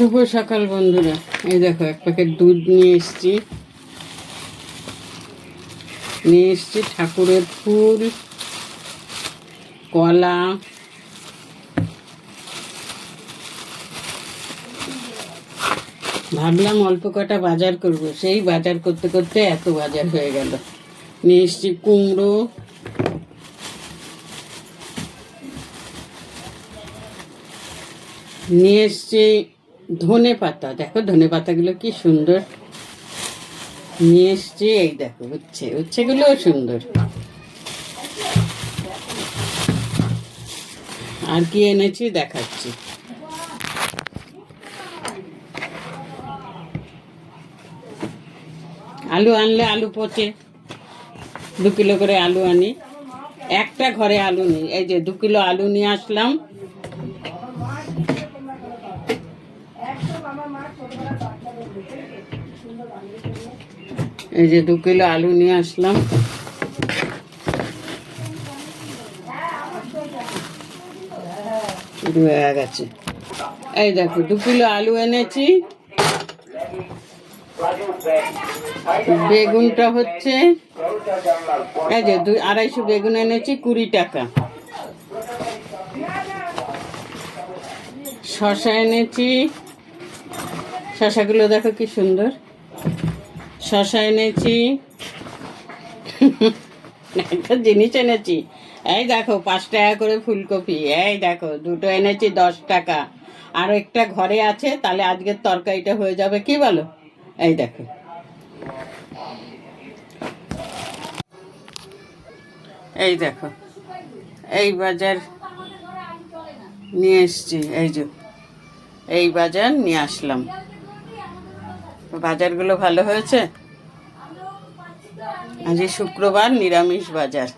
শুভ সকাল বন্ধুরা। এই দেখো এক প্যাকেট দুধ নিয়ে এসছি ঠাকুরের ফুল, কলা, ভাবলাম অল্প কটা বাজার করব, সেই বাজার করতে করতে এত বাজার হয়ে গেল। নিয়ে এসছি কুমড়ো, নিয়ে এসছি ধনে পাতা। দেখো ধনে পাতাগুলো কি সুন্দর নিয়ে এসছি। এই দেখো উচ্ছেগুলোও সুন্দর। আর কি এনেছি দেখাচ্ছি। আলু আনলে আলু পচে, 2 কিলো করে আলু আনি। একটা ঘরে আলু নেই, এই যে 2 কিলো আলু নিয়ে আসলাম। এই যে 2 কিলো আলু নিয়ে আসলাম। হয়ে গেছে। এই দেখো 2 কিলো আলু এনেছি। বেগুনটা হচ্ছে এই যে 250 বেগুন এনেছি, 20 টাকা। শসা এনেছি, শসাগুলো দেখো কি সুন্দর। শসা এনেছি। একটা জিনিস এনেছি, এই দেখো 5 টাকা করে ফুলকপি। এই দেখো দুটো এনেছি 10 টাকা। আর একটা ঘরে আছে, তাহলে আজকের তরকারিটা হয়ে যাবে, কি বলো? এই দেখো, এই দেখো এই বাজার নিয়ে এসছি। এই বাজার নিয়ে আসলাম। বাজারগুলো ভালো হয়েছে। আজ শুক্রবার, নিরামিষ বাজার।